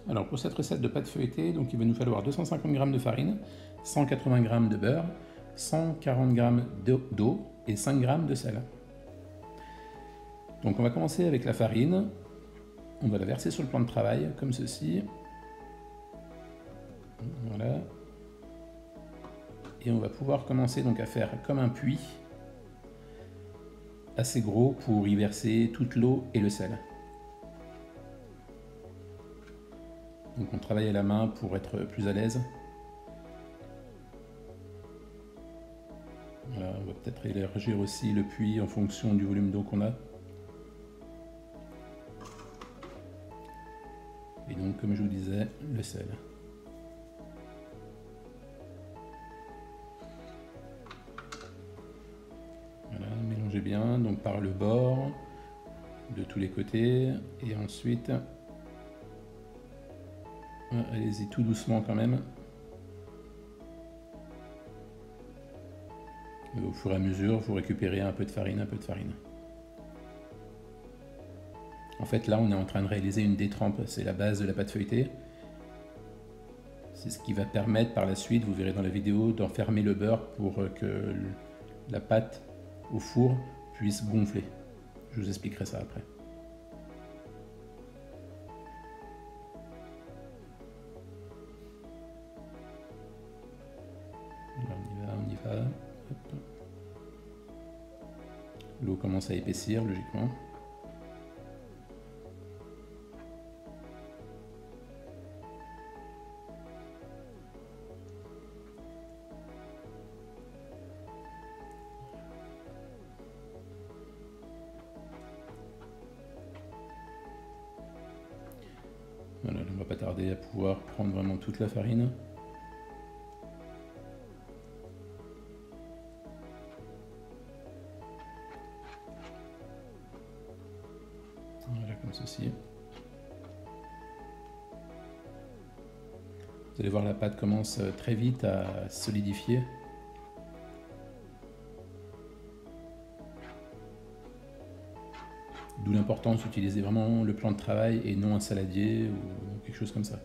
Alors pour cette recette de pâte feuilletée, donc il va nous falloir 250 g de farine, 180 g de beurre, 140 g d'eau et 5 g de sel. Donc on va commencer avec la farine, on va la verser sur le plan de travail comme ceci. Voilà. Et on va pouvoir commencer donc à faire comme un puits assez gros pour y verser toute l'eau et le sel. Donc on travaille à la main pour être plus à l'aise. Voilà, on va peut-être élargir aussi le puits en fonction du volume d'eau qu'on a. Et donc, comme je vous disais, le sel. Voilà, mélangez bien, donc par le bord, de tous les côtés, et ensuite, allez-y tout doucement quand même. Et au fur et à mesure, vous récupérez un peu de farine, un peu de farine. En fait, là, on est en train de réaliser une détrempe. C'est la base de la pâte feuilletée. C'est ce qui va permettre par la suite, vous verrez dans la vidéo, d'enfermer le beurre pour que la pâte au four puisse gonfler. Je vous expliquerai ça après. Alors, on y va. L'eau commence à épaissir, logiquement. Voilà, on ne va pas tarder à pouvoir prendre vraiment toute la farine. Voilà, comme ceci. Vous allez voir, la pâte commence très vite à solidifier. D'où l'importance d'utiliser vraiment le plan de travail et non un saladier ou quelque chose comme ça.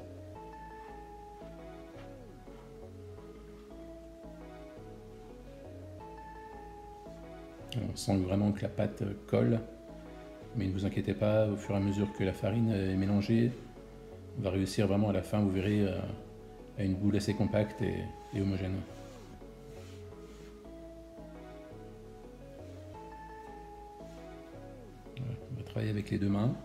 On sent vraiment que la pâte colle, mais ne vous inquiétez pas, au fur et à mesure que la farine est mélangée, on va réussir vraiment à la fin, vous verrez, à une boule assez compacte et homogène. Voilà, on va travailler avec les deux mains.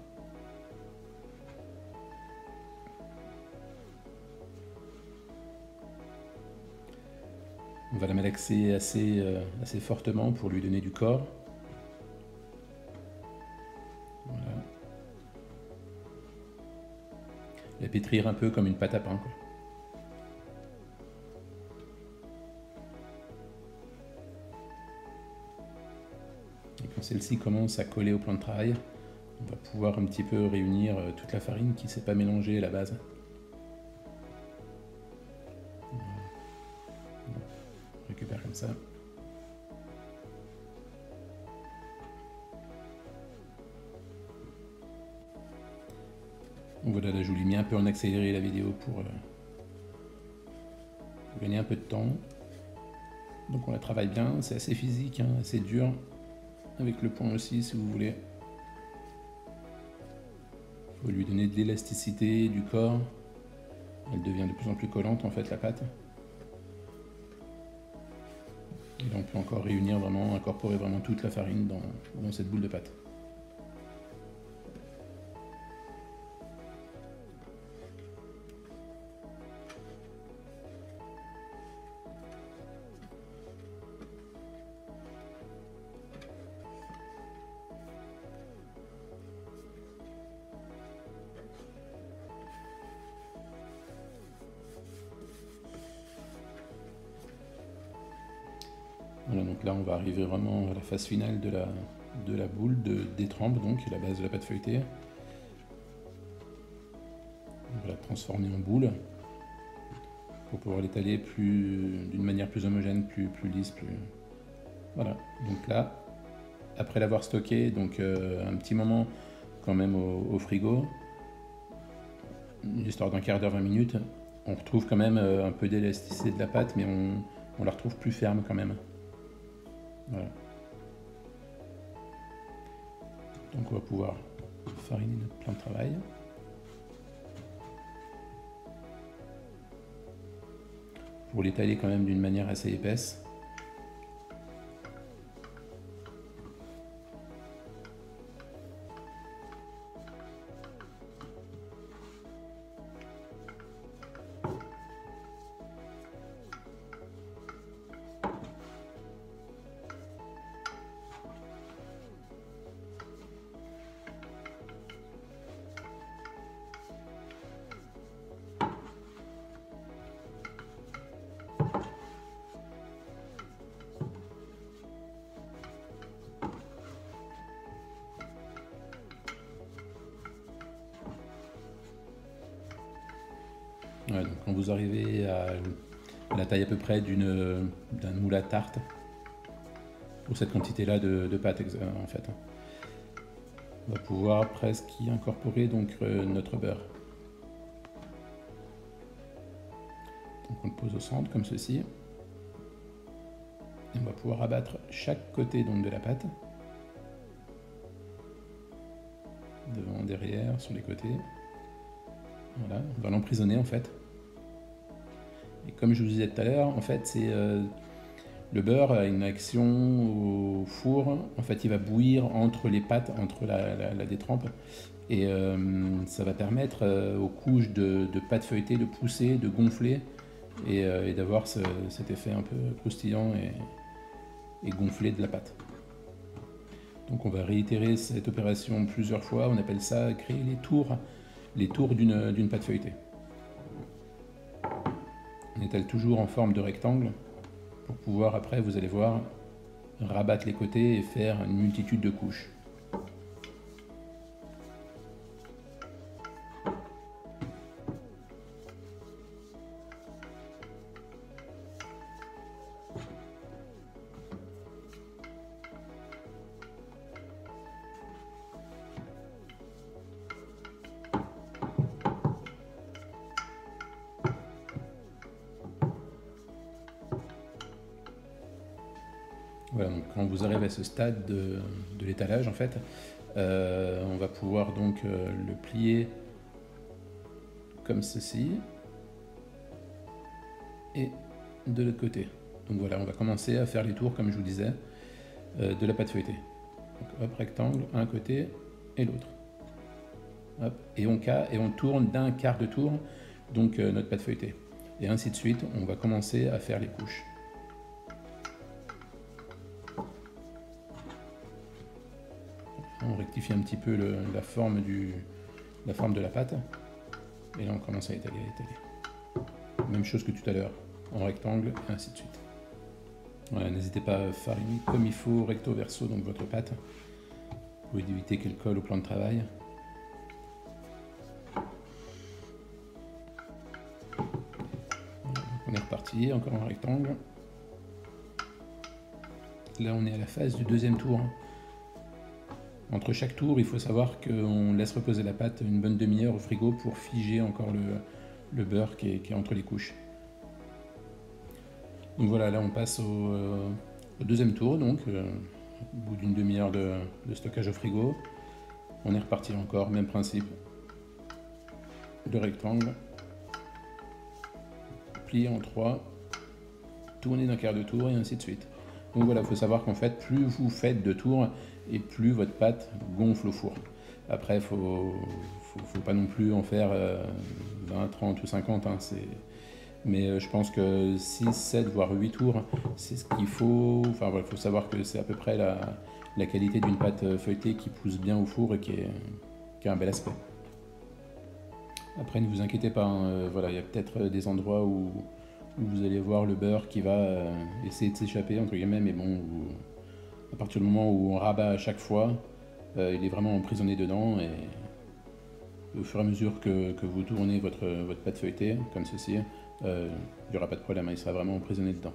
On va la malaxer assez fortement pour lui donner du corps. Voilà. La pétrir un peu comme une pâte à pain, quoi. Et quand celle-ci commence à coller au plan de travail, on va pouvoir un petit peu réunir toute la farine qui ne s'est pas mélangée à la base. On récupère comme ça. Donc voilà, là je vous l'ai mis un peu en accéléré la vidéo pour gagner un peu de temps. Donc on la travaille bien, c'est assez physique, hein, assez dur, avec le poing aussi si vous voulez. Il faut lui donner de l'élasticité, du corps. Elle devient de plus en plus collante en fait, la pâte. Et là on peut encore réunir vraiment, incorporer vraiment toute la farine dans cette boule de pâte. Voilà, donc là on va arriver vraiment à la phase finale de la boule de détrempe, donc la base de la pâte feuilletée. On va la transformer en boule pour pouvoir l'étaler d'une manière plus homogène, plus lisse, Voilà, donc là, après l'avoir stocké, donc un petit moment quand même au frigo, une histoire d'un quart d'heure, 20 minutes, on retrouve quand même un peu d'élasticité de la pâte, mais on la retrouve plus ferme quand même. Voilà. Donc on va pouvoir fariner notre plan de travail. Pour l'étaler quand même d'une manière assez épaisse. Ouais, donc quand vous arrivez à la taille à peu près d'un moule à tarte, pour cette quantité-là de pâte en fait, on va pouvoir presque y incorporer donc notre beurre. Donc on le pose au centre comme ceci. Et on va pouvoir abattre chaque côté donc de la pâte. Devant, derrière, sur les côtés. Voilà, on va l'emprisonner en fait. Et comme je vous disais tout à l'heure, en fait, c'est le beurre a une action au four. En fait, il va bouillir entre les pâtes, entre la détrempe. Et ça va permettre aux couches de pâte feuilletée de pousser, de gonfler et d'avoir cet effet un peu croustillant et gonflé de la pâte. Donc on va réitérer cette opération plusieurs fois. On appelle ça créer les tours d'une pâte feuilletée. On étale toujours en forme de rectangle pour pouvoir, après, vous allez voir, rabattre les côtés et faire une multitude de couches. Voilà, donc quand vous arrivez à ce stade de l'étalage, en fait, on va pouvoir donc le plier comme ceci et de l'autre côté. Donc voilà, on va commencer à faire les tours, comme je vous disais, de la pâte feuilletée. Donc hop, rectangle, un côté et l'autre. Hop, et on tourne d'un quart de tour donc notre pâte feuilletée. Et ainsi de suite, on va commencer à faire les couches. On rectifie un petit peu la forme de la pâte. Et là, on commence à étaler, Même chose que tout à l'heure, en rectangle, et ainsi de suite. Voilà, n'hésitez pas à fariner comme il faut, recto verso, donc votre pâte, pour éviter qu'elle colle au plan de travail. Voilà, on est reparti, encore en rectangle. Là, on est à la phase du deuxième tour. Entre chaque tour, il faut savoir qu'on laisse reposer la pâte une bonne demi-heure au frigo pour figer encore le beurre qui est entre les couches. Donc voilà, là on passe au deuxième tour, donc au bout d'une demi-heure de stockage au frigo. On est reparti encore, même principe. Le rectangle, plié en 3, tourner d'un quart de tour et ainsi de suite. Donc voilà, il faut savoir qu'en fait, plus vous faites de tours et plus votre pâte gonfle au four. Après, il faut pas non plus en faire 20, 30 ou 50. Hein, mais je pense que 6, 7, voire 8 tours, c'est ce qu'il faut. Enfin voilà, il faut savoir que c'est à peu près la qualité d'une pâte feuilletée qui pousse bien au four et qui a un bel aspect. Après, ne vous inquiétez pas, hein, voilà, il y a peut-être des endroits où vous allez voir le beurre qui va essayer de s'échapper, entre guillemets, mais bon, à partir du moment où on rabat à chaque fois, il est vraiment emprisonné dedans, et au fur et à mesure que vous tournez votre pâte feuilletée, comme ceci, il n'y aura pas de problème, hein, il sera vraiment emprisonné dedans.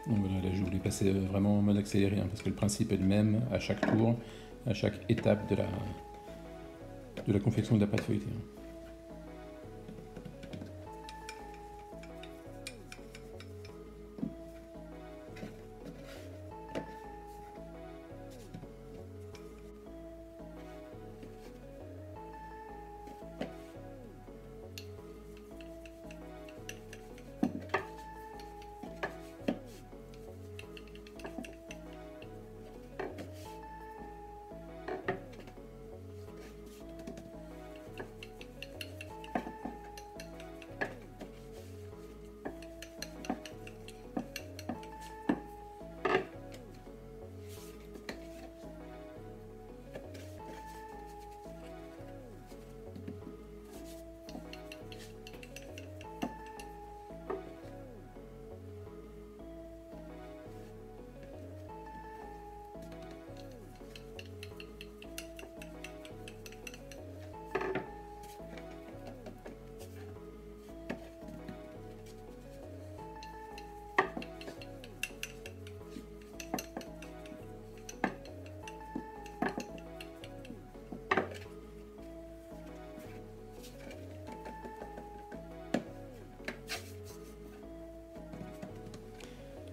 Donc voilà, là je voulais passer vraiment en mode accéléré, hein, parce que le principe est le même à chaque tour, à chaque étape de la confection de la pâte feuilletée.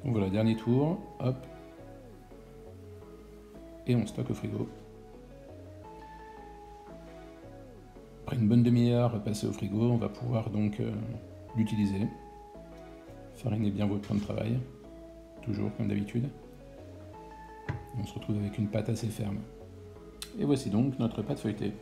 Donc voilà, dernier tour, hop, et on stocke au frigo. Après une bonne demi-heure passée au frigo, on va pouvoir donc l'utiliser. Farinez bien votre plan de travail, toujours comme d'habitude. On se retrouve avec une pâte assez ferme. Et voici donc notre pâte feuilletée.